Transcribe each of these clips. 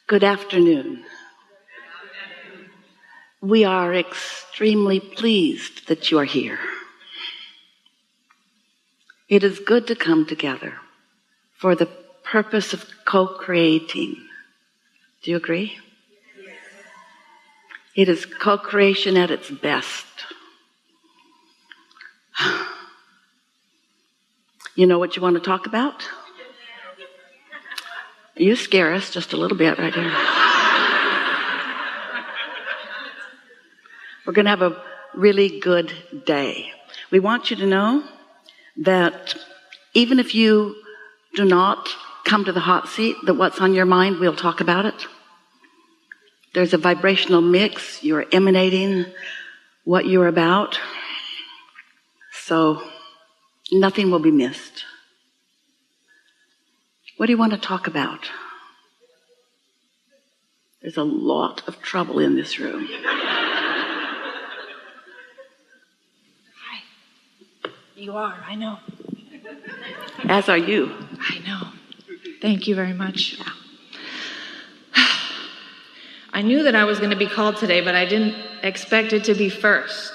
Good afternoon. We are extremely pleased that you are here. It is good to come together for the purpose of co-creating. Do you agree? Yes. It is co-creation at its best. You know what you want to talk about? You scare us just a little bit right here. We're going to have a really good day. We want you to know that even if you do not come to the hot seat, that what's on your mind, we'll talk about it. There's a vibrational mix. You're emanating what you're about. So nothing will be missed. What do you want to talk about? There's a lot of trouble in this room. Hi. You are, I know. As are you. I know. Thank you very much. I knew that I was going to be called today, but I didn't expect it to be first.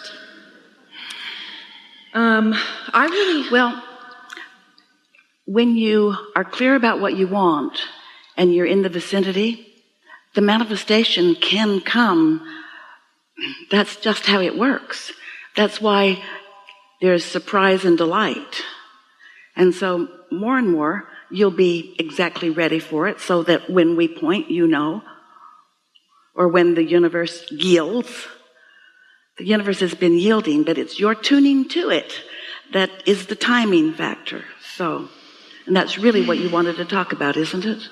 Well, when you are clear about what you want and you're in the vicinity, the manifestation can come. That's just how it works. That's why there's surprise and delight. And so more and more, you'll be exactly ready for it so that when we point, you know, or when the universe yields. The universe has been yielding, but it's your tuning to it that is the timing factor. So, and that's really what you wanted to talk about, isn't it?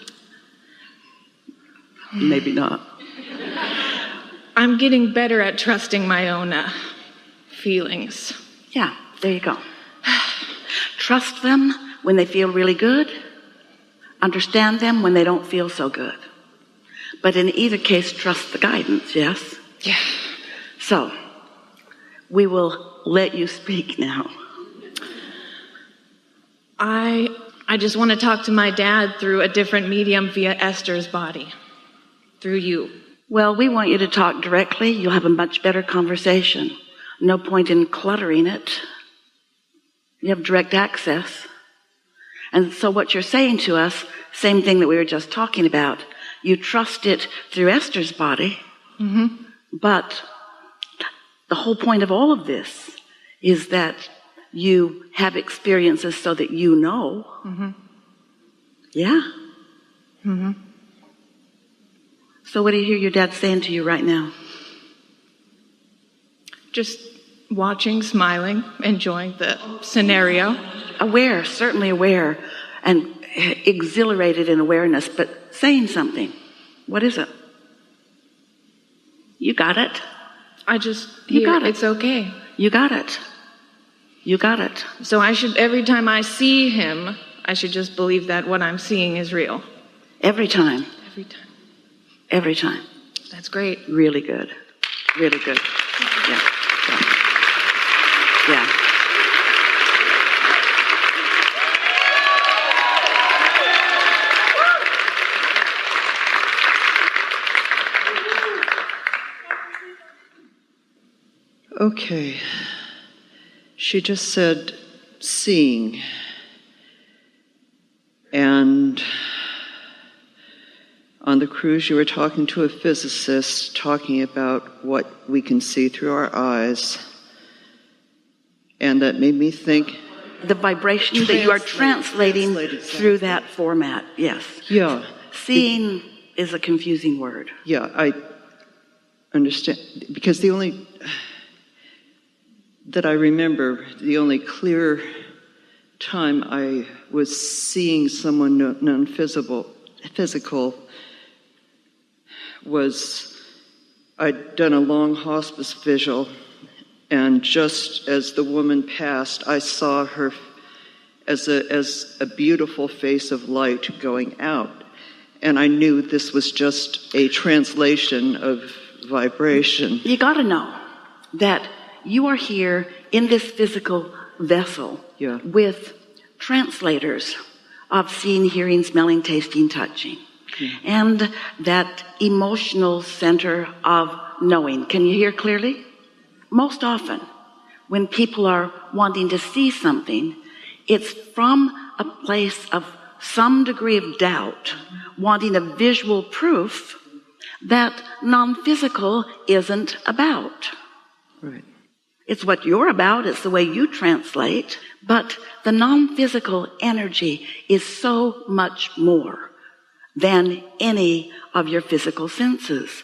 Maybe not. I'm getting better at trusting my own feelings. Yeah, there you go. Trust them when they feel really good. Understand them when they don't feel so good. But in either case, trust the guidance, yes? Yeah. So, we will let you speak now. I just want to talk to my dad through a different medium via Esther's body. Through you. Well, we want you to talk directly. You'll have a much better conversation. No point in cluttering it. You have direct access. And so what you're saying to us, same thing that we were just talking about, you trust it through Esther's body. Mm-hmm. But the whole point of all of this is that you have experiences so that you know. Mm-hmm. Yeah? Mm-hmm. So what do you hear your dad saying to you right now? Just watching, smiling, enjoying the scenario. Aware, certainly aware, and exhilarated in awareness, but saying something. What is it? You got it. You got it. It's okay. You got it. You got it. So every time I see him, I should just believe that what I'm seeing is real. Every time. Every time. Every time. That's great. Really good. Really good. Yeah. Yeah. Okay. She just said seeing. And on the cruise, you were talking to a physicist, talking about what we can see through our eyes. And that made me think... The vibration that you are translating through that format, yes. Yeah. Seeing is a confusing word. Yeah, I understand. Because the only... that I remember, the only clear time I was seeing someone non-physical was I'd done a long hospice vigil, and just as the woman passed, I saw her as a beautiful face of light going out, and I knew this was just a translation of vibration. You got to know that you are here in this physical vessel with translators of seeing, hearing, smelling, tasting, touching. and that emotional center of knowing. Can you hear clearly? Most often, when people are wanting to see something, it's from a place of some degree of doubt, wanting a visual proof that non-physical isn't about. Right. It's what you're about, it's the way you translate, but the non-physical energy is so much more than any of your physical senses.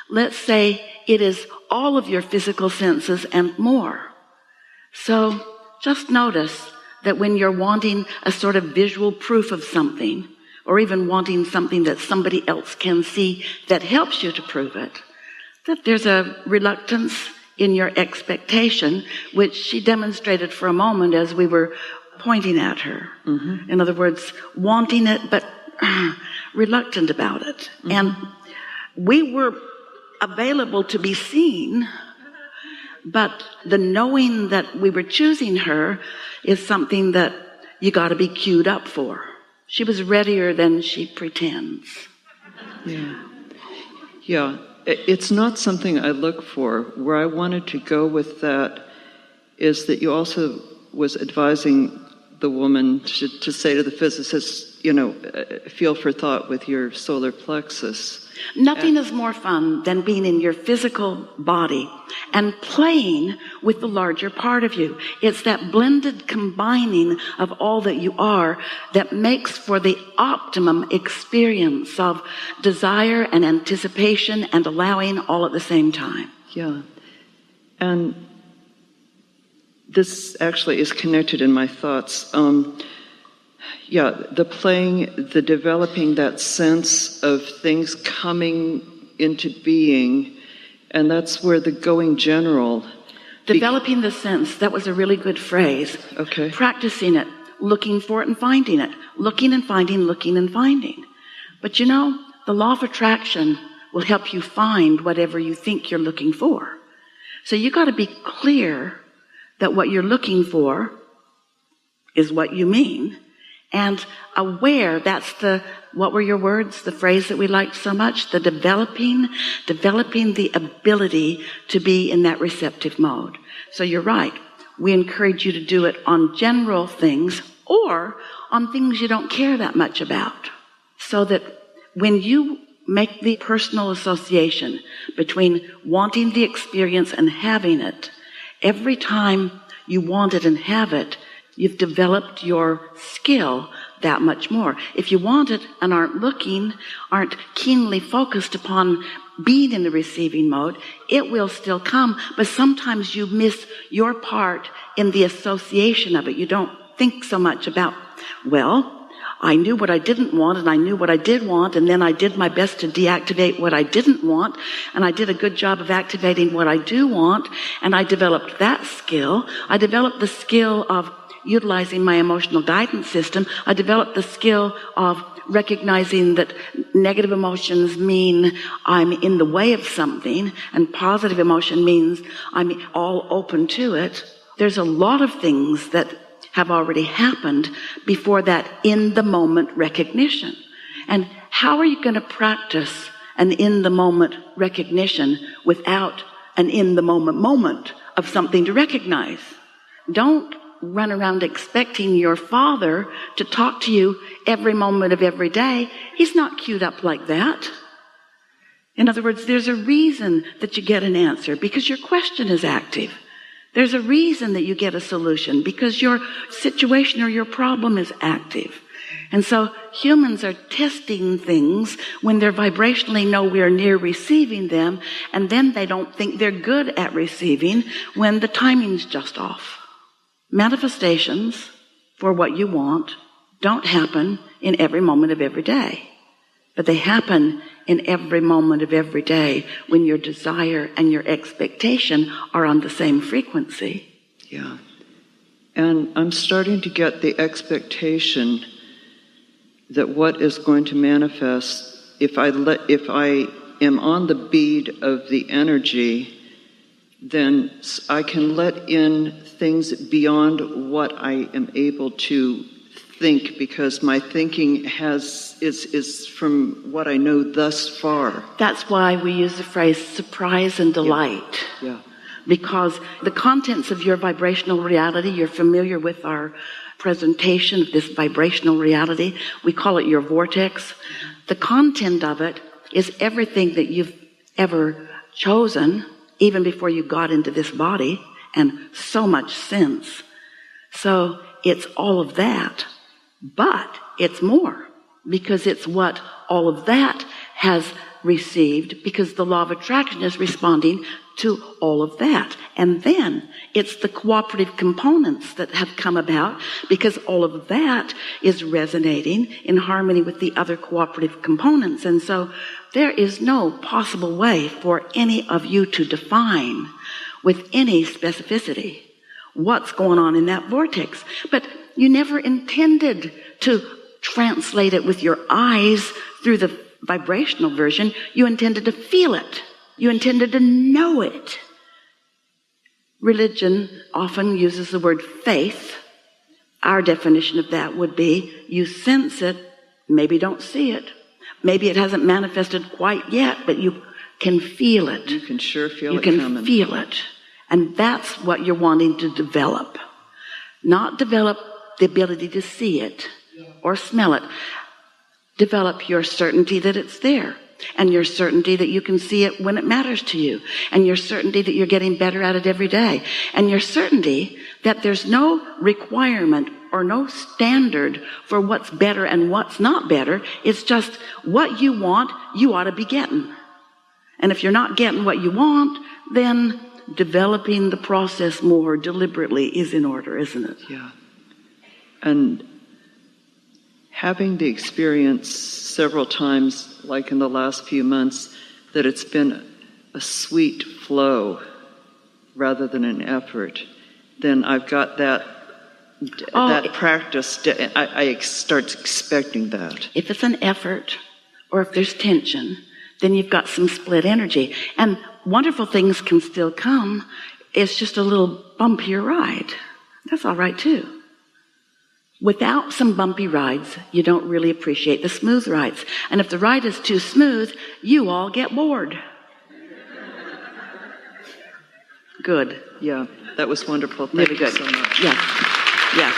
Let's say it is all of your physical senses and more. So just notice that when you're wanting a sort of visual proof of something, or even wanting something that somebody else can see that helps you to prove it, that there's a reluctance in your expectation, which she demonstrated for a moment as we were pointing at her. Mm-hmm. In other words, wanting it, but reluctant about it. Mm-hmm. And we were available to be seen, but the knowing that we were choosing her is something that you got to be queued up for. She was readier than she pretends. Yeah. It's not something I look for. Where I wanted to go with that is that you also was advising the woman to say to the physicist, feel for thought with your solar plexus. Nothing is more fun than being in your physical body and playing with the larger part of you. It's that blended combining of all that you are that makes for the optimum experience of desire and anticipation and allowing all at the same time. Yeah. And this actually is connected in my thoughts. The playing, the developing that sense of things coming into being, and that's where the going general. Developing the sense, that was a really good phrase. Okay. Practicing it, looking for it and finding it. Looking and finding, looking and finding. But the law of attraction will help you find whatever you think you're looking for. So you got to be clear that what you're looking for is what you mean. And aware, that's what were your words, the phrase that we liked so much? The developing the ability to be in that receptive mode. So you're right. We encourage you to do it on general things or on things you don't care that much about. So that when you make the personal association between wanting the experience and having it, every time you want it and have it, you've developed your skill that much more. If you want it and aren't keenly focused upon being in the receiving mode, it will still come, but sometimes you miss your part in the association of it. You don't think so much about, I knew what I didn't want and I knew what I did want, and then I did my best to deactivate what I didn't want, and I did a good job of activating what I do want, and I developed that skill. I developed the skill of utilizing my emotional guidance system. I developed the skill of recognizing that negative emotions mean I'm in the way of something, and positive emotion means I'm all open to it. There's a lot of things that have already happened before that in-the-moment recognition. And how are you going to practice an in-the-moment recognition without an in-the-moment moment of something to recognize? Don't run around expecting your father to talk to you every moment of every day. He's not queued up like that. In other words, there's a reason that you get an answer, because your question is active. There's a reason that you get a solution, because your situation or your problem is active. And so humans are testing things when they're vibrationally nowhere near receiving them, and then they don't think they're good at receiving when the timing's just off. Manifestations for what you want don't happen in every moment of every day, but they happen in every moment of every day when your desire and your expectation are on the same frequency. Yeah. And I'm starting to get the expectation that what is going to manifest, if I am on the bead of the energy, then I can let in things beyond what I am able to think, because my thinking is from what I know thus far. That's why we use the phrase surprise and delight. Yeah. Because the contents of your vibrational reality, you're familiar with our presentation of this vibrational reality. We call it your vortex. The content of it is everything that you've ever chosen, even before you got into this body, and so much since. So it's all of that, but it's more, because it's what all of that has received, because the law of attraction is responding to all of that. And then it's the cooperative components that have come about, because all of that is resonating in harmony with the other cooperative components. And so there is no possible way for any of you to define with any specificity what's going on in that vortex. But you never intended to translate it with your eyes through the vibrational version. You intended to feel it. You intended to know it. Religion often uses the word faith. Our definition of that would be you sense it, maybe don't see it. Maybe it hasn't manifested quite yet, but you can feel it. You can sure feel it coming. You can feel it. And that's what you're wanting to develop. Not develop the ability to see it or smell it. Develop your certainty that it's there, and your certainty that you can see it when it matters to you, and your certainty that you're getting better at it every day, and your certainty that there's no requirement or no standard for what's better and what's not better. It's just what you want, you ought to be getting. And if you're not getting what you want, then developing the process more deliberately is in order, isn't it? Yeah. And having the experience several times, like in the last few months, that it's been a sweet flow rather than an effort, then I've got that practice. I start expecting that. If it's an effort or if there's tension, then you've got some split energy. And wonderful things can still come. It's just a little bumpier ride. That's all right too. Without some bumpy rides, you don't really appreciate the smooth rides. And if the ride is too smooth, you all get bored. Good. Yeah, that was wonderful. Thank you so much. Yes. Yes.